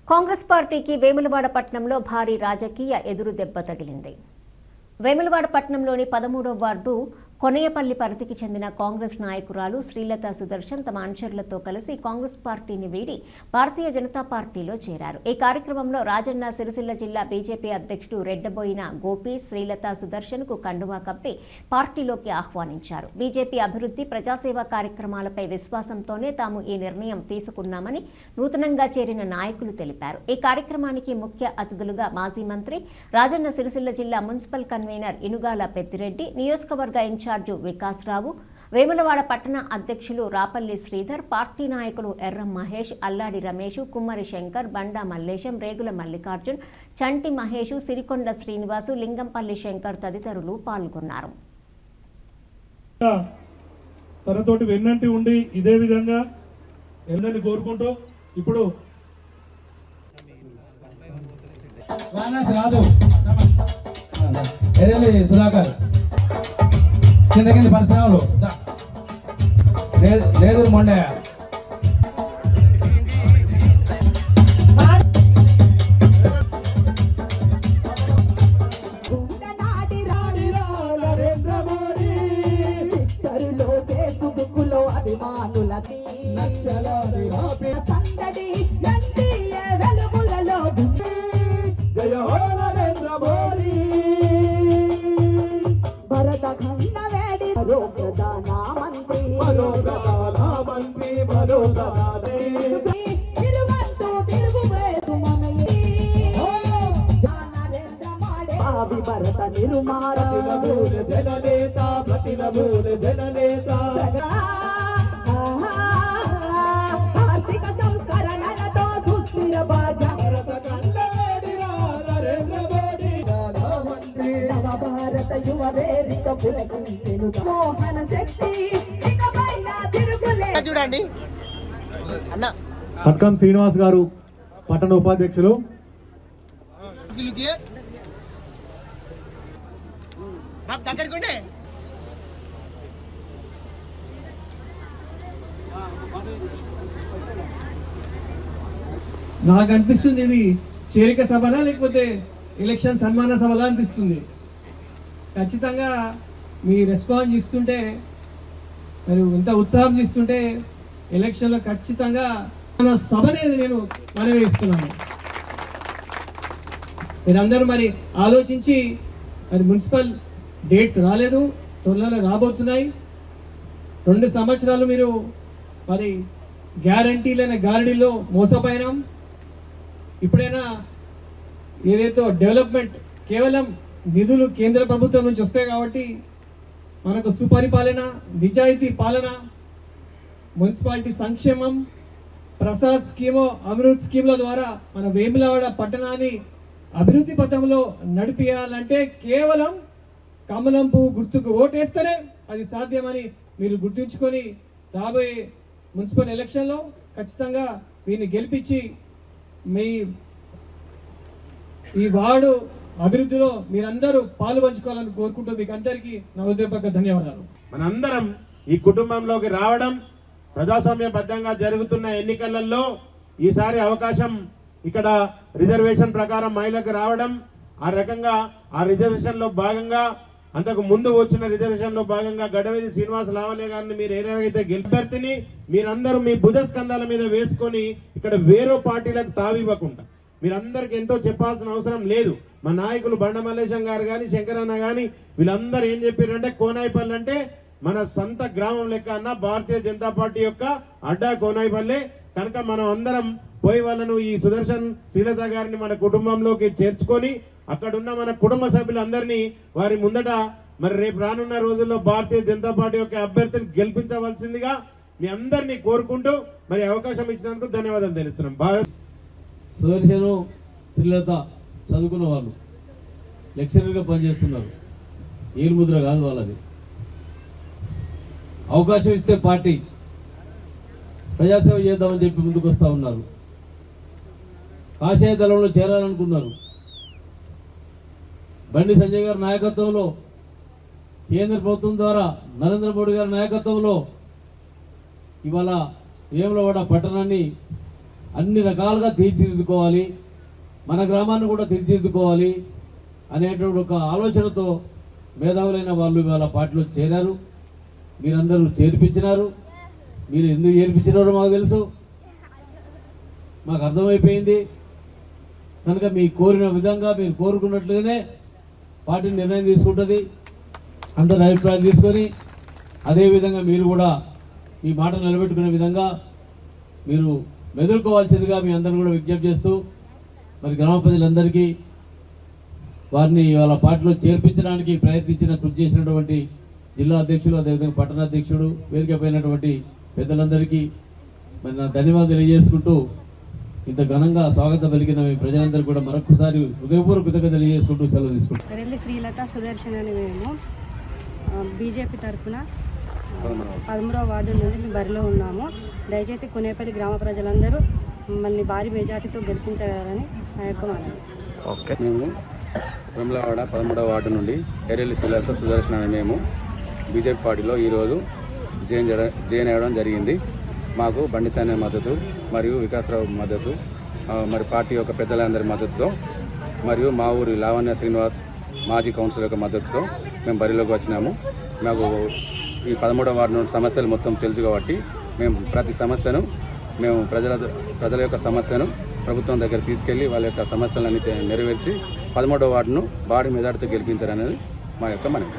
కాంగ్రెస్ పార్టీకి వేములవాడ పట్టణంలో భారీ రాజకీయ ఎదురుదెబ్బ తగిలింది. వేములవాడ పట్టణంలోని 13వ వార్డు కొనయపల్లి పరిధికి చెందిన కాంగ్రెస్ నాయకురాలు శ్రీలత సుదర్శన్ తమ అనుచరులతో కలిసి కాంగ్రెస్ పార్టీని వీడి భారతీయ జనతా పార్టీలో చేరారు. ఈ కార్యక్రమంలో రాజన్న సిరిసిల్ల జిల్లా బీజేపీ అధ్యక్షుడు రెడ్డబోయిన గోపి శ్రీలత సుదర్శన్ కు కండువా కప్పి పార్టీలోకి ఆహ్వానించారు. బీజేపీ అభివృద్ధి ప్రజాసేవా కార్యక్రమాలపై విశ్వాసంతోనే తాము ఈ నిర్ణయం తీసుకున్నామని నూతనంగా చేరిన నాయకులు తెలిపారు. ఈ కార్యక్రమానికి ముఖ్య అతిథులుగా మాజీ మంత్రి, రాజన్న సిరిసిల్ల జిల్లా మున్సిపల్ కన్వీనర్ ఇనుగాల పెద్దిరెడ్డి, నియోజకవర్గ ఇన్ఛార్జు వికాసరావు, వేములవాడ పట్టణ అధ్యక్షులు రాపల్లి శ్రీధర్, పార్టీ నాయకులు ఎర్రం మహేష్, అల్లాడి రమేష్, కుమ్మరి శంకర్, బండా మల్లేశం, రేగుల మల్లికార్జున్, చంటి మహేష్, సిరికొండ శ్రీనివాసు, లింగంపల్లి శంకర్ తదితరులు పాల్గొన్నారు. తనతోటి వెన్నంటి ఉండి ఇదే విధంగా ఎన్నని కోరుకుంటూ ఇప్పుడు సుధాకర్ కింద పరిశ్రమలు లేదు మొండే అభిమానులకి సందడి వెలుగులలో భరత ఖండ వేడి ప్రధానమంత్రి భరత నిర్మాణ జననేత జననేత ఆర్థిక సంస్కరణలతో సుస్థిర భారత యువ వేదిక పులకించెను మోహన శక్తి చూడండి అన్న పట్కం శ్రీనివాస్ గారు పట్టణ ఉపాధ్యక్షులు. దగ్గరకుండే నాకు అనిపిస్తుంది ఇది చేరిక సభనా లేకపోతే ఎలక్షన్ సన్మాన సభలా అనిపిస్తుంది. ఖచ్చితంగా మీ రెస్పాన్స్ ఇస్తుంటే, మరి ఇంత ఉత్సాహం చేస్తుంటే ఎలక్షన్లో ఖచ్చితంగా మన సభనే నేను మనవి ఇస్తున్నాను. మీరందరూ మరి ఆలోచించి, మరి మున్సిపల్ డేట్స్ రాలేదు, త్వరలో రాబోతున్నాయి. 2 సంవత్సరాలు మీరు మరి గ్యారంటీలైన గారడీలో మోసపోయినాం. ఇప్పుడైనా ఏదైతే డెవలప్మెంట్ కేవలం నిధులు కేంద్ర ప్రభుత్వం నుంచి వస్తాయి కాబట్టి మనకు సుపరిపాలన, నిజాయితీ పాలన, మున్సిపాలిటీ సంక్షేమం, ప్రసాద్ స్కీము, అమృత్ స్కీమ్ల ద్వారా మన వేములవాడ పట్టణాన్ని అభివృద్ధి పథంలో నడిపించాలంటే కేవలం కమలం పువ్వు గుర్తుకు ఓటేస్తేనే అది సాధ్యమని మీరు గుర్తుంచుకొని రాబోయే మున్సిపల్ ఎలక్షన్లో ఖచ్చితంగా వీరిని గెలిపించి మీ ఈ వార్డు అభివృద్ధిలో మీరందరూ పాలు పంచుకోవాలని కోరుకుంటూ మీకు అందరికీ నా హృదయపూర్వక ధన్యవాదాలు. మనందరం ఈ కుటుంబంలోకి రావడం, ప్రజాస్వామ్యబద్ధంగా జరుగుతున్న ఎన్నికలలో ఈసారి అవకాశం ఇక్కడ రిజర్వేషన్ ప్రకారం మహిళలకు రావడం, ఆ రకంగా ఆ రిజర్వేషన్ లో భాగంగా అంతకు ముందు వచ్చిన రిజర్వేషన్ లో భాగంగా గడవేది శ్రీనివాస లావణ్య గారిని మీరు ఏదైతే గెలిపర్తిని మీరందరూ మీ భుజ స్కంధాల మీద వేసుకొని ఇక్కడ వేరే పార్టీలకు తావివ్వకుండా మీరందరికి ఎంతో చెప్పాల్సిన అవసరం లేదు. మా నాయకులు బండ మల్లేశం గారు కానీ, శంకరన్న కానీ వీళ్ళందరూ ఏం చెప్పారంటే కోనాయిపల్లి అంటే మన సొంత గ్రామం లెక్క అన్న భారతీయ జనతా పార్టీ యొక్క అడ్డా కోనాయిపల్లె కనుక మనం అందరం పోయి వాళ్ళను ఈ సుదర్శన్ శ్రీలత గారిని మన కుటుంబంలోకి చేర్చుకొని అక్కడున్న మన కుటుంబ సభ్యులందరినీ వారి ముందట మరి రేపు రానున్న రోజుల్లో భారతీయ జనతా పార్టీ యొక్క అభ్యర్థిని గెలిపించవలసిందిగా మీ అందరినీ కోరుకుంటూ మరి అవకాశం ఇచ్చినందుకు ధన్యవాదాలు తెలుస్తున్నాం. సుదర్శను శ్రీలత చదువుకున్న వాళ్ళు లెక్చరర్గా పనిచేస్తున్నారు. ఏలుముద్ర కాదు వాళ్ళది. అవకాశం ఇస్తే పార్టీ ప్రజాసేవ చేద్దామని చెప్పి ముందుకు వస్తూ ఉన్నారు. కాషాయ దళంలో చేరాలనుకున్నారు. బండి సంజయ్ గారి నాయకత్వంలో, కేంద్ర ప్రభుత్వం ద్వారా నరేంద్ర మోడీ గారి నాయకత్వంలో ఇవాళ వేములవాడ పట్టణాన్ని అన్ని రకాలుగా తీర్చిదిద్దుకోవాలి, మన గ్రామాన్ని కూడా తీర్చిదిద్దుకోవాలి అనేటువంటి ఒక ఆలోచనతో మేధావులైన వాళ్ళు ఇవాళ పార్టీలో చేరారు. మీరందరూ చేర్పించినారు. మీరు ఎందుకు చేర్పించినారో మాకు తెలుసు, మాకు అర్థమైపోయింది. కనుక మీ కోరిన విధంగా మీరు కోరుకున్నట్లుగానే పార్టీ నిర్ణయం తీసుకుంటుంది. అందరి అభిప్రాయం తీసుకొని అదేవిధంగా మీరు కూడా మీ మాట నిలబెట్టుకునే విధంగా మీరు మెదులుకోవాల్సిందిగా మీ అందరూ కూడా విజ్ఞప్తి చేస్తూ, మరి గ్రామ ప్రజలందరికీ వారిని వాళ్ళ పార్టీలో చేర్పించడానికి ప్రయత్నించిన కృషి చేసినటువంటి జిల్లా అధ్యక్షులు, అదేవిధంగా పట్టణ అధ్యక్షుడు, వేదిక పైనటువంటి పెద్దలందరికీ మరి నా ధన్యవాదాలు తెలియజేసుకుంటూ, ఇంత ఘనంగా స్వాగతం పలికిన మీ ప్రజలందరికీ కూడా మరొకసారి హృదయపూర్వక కృతజ్ఞతలు తెలియజేసుకుంటూ సెలవు తీసుకుంటాం. రెల్లి శ్రీలత సుదర్శన్ అని మేము బీజేపీ తరఫున 13వ వార్డు నుండి మేము బరిలో ఉన్నాము. దయచేసి కొనేపల్లి గ్రామ ప్రజలందరూ మమ్మల్ని భారీ మెజార్టీతో గెలిపించగలరని నా యొక్క మనవి. మేము వేములవాడ 13వ వార్డు నుండి రెల్లి శ్రీలత సుదర్శన్ అని మేము బీజేపీ పార్టీలో ఈరోజు జాయిన్ అవ్వడం జరిగింది. మాకు బండి సాని మద్దతు మరియు వికాసరావు మద్దతు, మరి పార్టీ యొక్క పెద్దలందరి మద్దతుతో మరియు మా ఊరి లావణ్య శ్రీనివాస్ మాజీ కౌన్సిలర్ యొక్క మద్దతుతో మేము బరిలోకి వచ్చినాము. మాకు ఈ 13వ వార్డు నుండి సమస్యలు మొత్తం తెలుసు కాబట్టి మేము ప్రతి సమస్యను మేము ప్రజల యొక్క సమస్యను ప్రభుత్వం దగ్గర తీసుకెళ్లి వాళ్ళ యొక్క సమస్యలన్నీ నెరవేర్చి 13వ వార్డును భారీ మెజార్టీతో గెలిపించారనేది మా యొక్క మనవి.